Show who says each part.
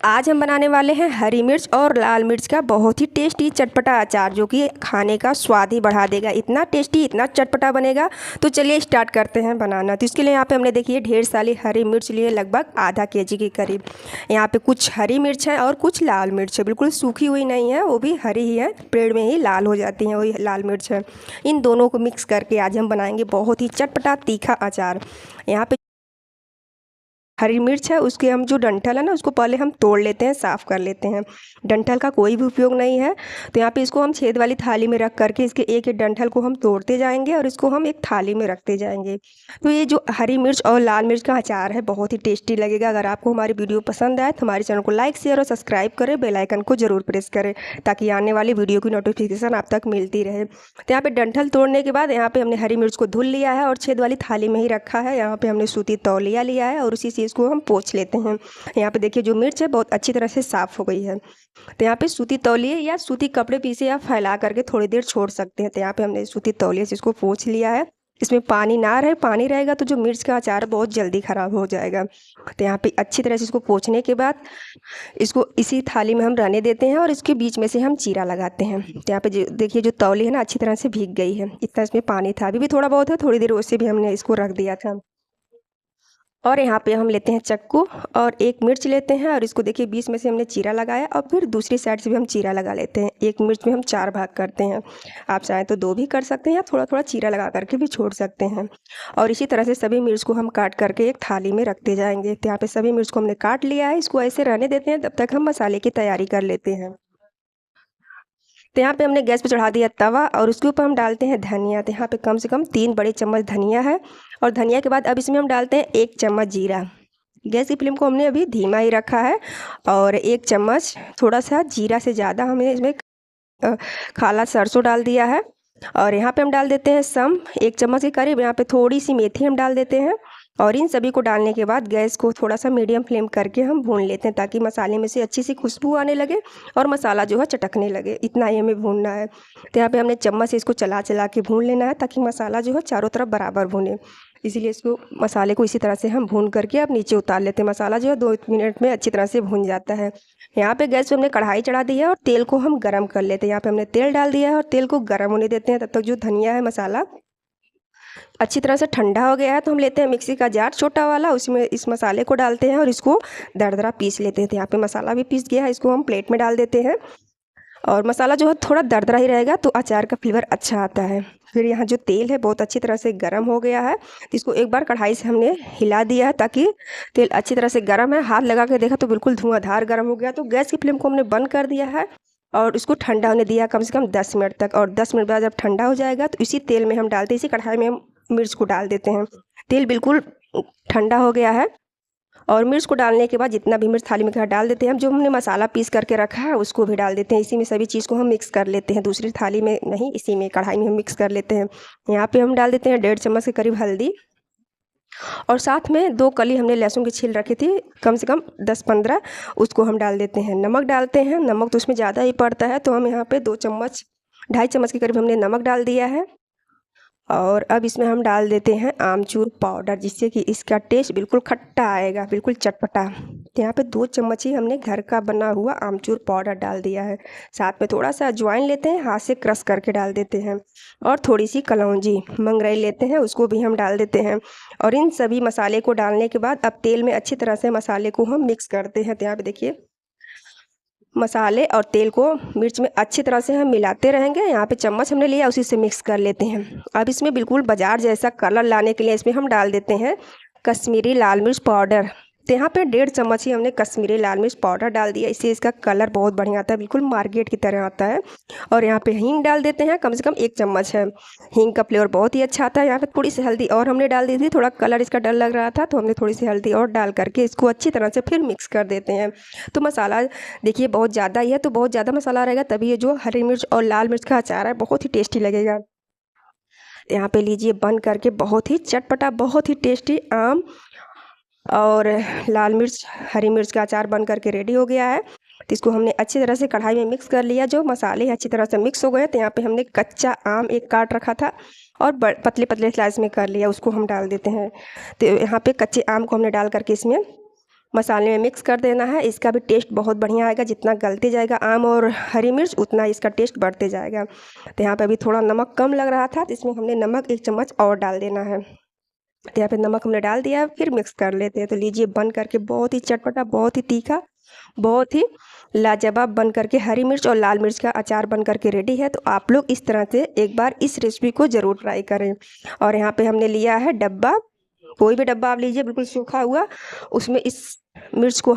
Speaker 1: आज हम बनाने वाले हैं हरी मिर्च और लाल मिर्च का बहुत ही टेस्टी चटपटा अचार, जो कि खाने का स्वाद ही बढ़ा देगा। इतना टेस्टी, इतना चटपटा बनेगा। तो चलिए स्टार्ट करते हैं बनाना। तो इसके लिए यहाँ पे हमने देखिए ढेर सारी हरी मिर्च लिए, लगभग आधा केजी के करीब। यहाँ पे कुछ हरी मिर्च है और कुछ लाल मिर्च है, बिल्कुल सूखी हुई नहीं है, वो भी हरी ही है, पेड़ में ही लाल हो जाती हैं, वही लाल मिर्च है। इन दोनों को मिक्स करके आज हम बनाएंगे बहुत ही चटपटा तीखा अचार। यहाँ पे हरी मिर्च है, उसके हम जो डंठल है ना, उसको पहले हम तोड़ लेते हैं, साफ़ कर लेते हैं। डंठल का कोई भी उपयोग नहीं है। तो यहाँ पे इसको हम छेद वाली थाली में रख करके इसके एक एक डंठल को हम तोड़ते जाएंगे और इसको हम एक थाली में रखते जाएंगे। तो ये जो हरी मिर्च और लाल मिर्च का अचार है बहुत ही टेस्टी लगेगा। अगर आपको हमारी वीडियो पसंद आए तो हमारे चैनल को लाइक, शेयर और सब्सक्राइब करें, बेल आइकन को जरूर प्रेस करें ताकि आने वाली वीडियो की नोटिफिकेशन आप तक मिलती रहे। तो यहाँ पे डंठल तोड़ने के बाद यहाँ पे हमने हरी मिर्च को धुल लिया है और छेद वाली थाली में ही रखा है। यहाँ पे हमने सूती तौलिया लिया है और उसी चीज़ को हम पोंछ लेते हैं। यहाँ पे देखिए जो मिर्च है बहुत अच्छी तरह से साफ़ हो गई है। तो यहाँ पे सूती तौलिए या सूती कपड़े पे इसे आप फैला करके थोड़ी देर छोड़ सकते हैं। तो यहाँ पे हमने सूती तौलिए से इसको पोंछ लिया है। इसमें पानी ना रहे, पानी रहेगा तो जो मिर्च का अचार बहुत जल्दी ख़राब हो जाएगा। तो यहाँ पे अच्छी तरह से इसको पोंछने के बाद इसको इसी थाली में हम रहने देते हैं और इसके बीच में से हम चीरा लगाते हैं। तो यहाँ पे देखिए जो तौली है ना अच्छी तरह से भीग गई है। इतना इसमें पानी था, अभी भी थोड़ा बहुत है, थोड़ी देर उससे भी हमने इसको रख दिया था। और यहाँ पे हम लेते हैं चक्कू और एक मिर्च लेते हैं और इसको देखिए बीच में से हमने चीरा लगाया और फिर दूसरी साइड से भी हम चीरा लगा लेते हैं। एक मिर्च में हम 4 भाग करते हैं। आप चाहें तो 2 भी कर सकते हैं या थोड़ा थोड़ा चीरा लगा करके भी छोड़ सकते हैं। और इसी तरह से सभी मिर्च को हम काट करके एक थाली में रखते जाएंगे। तो यहाँ पे सभी मिर्च को हमने काट लिया है, इसको ऐसे रहने देते हैं, तब तक हम मसाले की तैयारी कर लेते हैं। तो यहाँ पे हमने गैस पे चढ़ा दिया तवा और उसके ऊपर हम डालते हैं धनिया। तो यहाँ पे कम से कम 3 बड़े चम्मच धनिया है। और धनिया के बाद अब इसमें हम डालते हैं 1 चम्मच जीरा। गैस की फ्लेम को हमने अभी धीमा ही रखा है। और 1 चम्मच थोड़ा सा जीरा से ज़्यादा हमने इसमें काला सरसों डाल दिया है। और यहाँ पे हम डाल देते हैं सम 1 चम्मच के करीब। यहाँ पे थोड़ी सी मेथी हम डाल देते हैं। और इन सभी को डालने के बाद गैस को थोड़ा सा मीडियम फ्लेम करके हम भून लेते हैं ताकि मसाले में से अच्छी सी खुशबू आने लगे और मसाला जो है चटकने लगे। इतना ही हमें भूनना है। तो यहाँ पे हमने चम्मच से इसको चला चला के भून लेना है ताकि मसाला जो है चारों तरफ बराबर भुने। इसीलिए इसको मसाले को इसी तरह से हम भून करके अब नीचे उतार लेते हैं। मसाला जो है 2 मिनट में अच्छी तरह से भून जाता है। यहाँ पे गैस पे हमने कढ़ाई चढ़ा दी है और तेल को हम गरम कर लेते हैं। यहाँ पे हमने तेल डाल दिया है और तेल को गरम होने देते हैं। तब तक जो धनिया है मसाला अच्छी तरह से ठंडा हो गया है। तो हम लेते हैं मिक्सी का जार छोटा वाला, उसमें इस मसाले को डालते हैं और इसको दरदरा पीस लेते हैं। तो यहाँ पे मसाला भी पीस गया है, इसको हम प्लेट में डाल देते हैं। और मसाला जो है थोड़ा दरदरा ही रहेगा तो अचार का फ्लेवर अच्छा आता है। फिर यहाँ जो तेल है बहुत अच्छी तरह से गर्म हो गया है। तो इसको एक बार कढ़ाई से हमने हिला दिया है ताकि तेल अच्छी तरह से गर्म है। हाथ लगा के देखा तो बिल्कुल धुआंधार गर्म हो गया। तो गैस की फ्लेम को हमने बंद कर दिया है और इसको ठंडा होने दिया कम से कम 10 मिनट तक। और 10 मिनट बाद जब ठंडा हो जाएगा तो इसी तेल में हम डालते हैं, इसी कढ़ाई में हम मिर्च को डाल देते हैं। तेल बिल्कुल ठंडा हो गया है और मिर्च को डालने के बाद जितना भी मिर्च थाली में डाल देते हैं हम, जो हमने मसाला पीस करके रखा है उसको भी डाल देते हैं। इसी में सभी चीज़ को हम मिक्स कर लेते हैं, दूसरी थाली में नहीं, इसी में कढ़ाई में हम मिक्स कर लेते हैं। यहाँ पे हम डाल देते हैं 1.5 चम्मच के करीब हल्दी और साथ में 2 कली हमने लहसुन की छील रखी थी, कम से कम 10-15, उसको हम डाल देते हैं। नमक डालते हैं, नमक तो उसमें ज़्यादा ही पड़ता है तो हम यहाँ पे 2 चम्मच 2.5 चम्मच के करीब हमने नमक डाल दिया है। और अब इसमें हम डाल देते हैं आमचूर पाउडर, जिससे कि इसका टेस्ट बिल्कुल खट्टा आएगा, बिल्कुल चटपटा। तो यहाँ पे 2 चम्मच ही हमने घर का बना हुआ आमचूर पाउडर डाल दिया है। साथ में थोड़ा सा अजवाइन लेते हैं, हाथ से क्रश करके डाल देते हैं। और थोड़ी सी कलौंजी मंगरई लेते हैं, उसको भी हम डाल देते हैं। और इन सभी मसाले को डालने के बाद अब तेल में अच्छी तरह से मसाले को हम मिक्स करते हैं। तो यहाँ पे देखिए मसाले और तेल को मिर्च में अच्छी तरह से हम मिलाते रहेंगे। यहाँ पे चम्मच हमने लिया, उसी से मिक्स कर लेते हैं। अब इसमें बिल्कुल बाजार जैसा कलर लाने के लिए इसमें हम डाल देते हैं कश्मीरी लाल मिर्च पाउडर। तो यहाँ पे 1.5 चम्मच ही हमने कश्मीरी लाल मिर्च पाउडर डाल दिया, इससे इसका कलर बहुत बढ़िया आता है, बिल्कुल मार्केट की तरह आता है। और यहाँ पे हींग डाल देते हैं, कम से कम 1 चम्मच है। हींग का फ्लेवर बहुत ही अच्छा आता है। यहाँ पे थोड़ी सी हल्दी और हमने डाल दी थी, थोड़ा कलर इसका डर लग रहा था तो हमने थोड़ी सी हल्दी और डाल करके इसको अच्छी तरह से फिर मिक्स कर देते हैं। तो मसाला देखिए बहुत ज़्यादा ही है, तो बहुत ज़्यादा मसाला रहेगा तभी ये जो हरी मिर्च और लाल मिर्च का अचार है बहुत ही टेस्टी लगेगा। यहाँ पे लीजिए बन करके बहुत ही चटपटा, बहुत ही टेस्टी आम और लाल मिर्च हरी मिर्च का अचार बन करके रेडी हो गया है। तो इसको हमने अच्छी तरह से कढ़ाई में मिक्स कर लिया। जो मसाले अच्छी तरह से मिक्स हो गए तो यहाँ पे हमने कच्चा आम एक काट रखा था और पतले पतले स्लाइस में कर लिया, उसको हम डाल देते हैं। तो यहाँ पे कच्चे आम को हमने डाल करके इसमें मसाले में मिक्स कर देना है। इसका भी टेस्ट बहुत बढ़िया आएगा। जितना गलते जाएगा आम और हरी मिर्च उतना इसका टेस्ट बढ़ते जाएगा। तो यहाँ पे अभी थोड़ा नमक कम लग रहा था, तो इसमें हमने नमक 1 चम्मच और डाल देना है। तो यहाँ पे नमक हमने डाल दिया, फिर मिक्स कर लेते हैं। तो लीजिए बन करके बहुत ही चटपटा, बहुत ही तीखा, बहुत ही लाजवाब बन करके हरी मिर्च और लाल मिर्च का अचार बन करके रेडी है। तो आप लोग इस तरह से एक बार इस रेसिपी को ज़रूर ट्राई करें। और यहाँ पे हमने लिया है डब्बा, कोई भी डब्बा आप लीजिए बिल्कुल सूखा हुआ, उसमें इस मिर्च को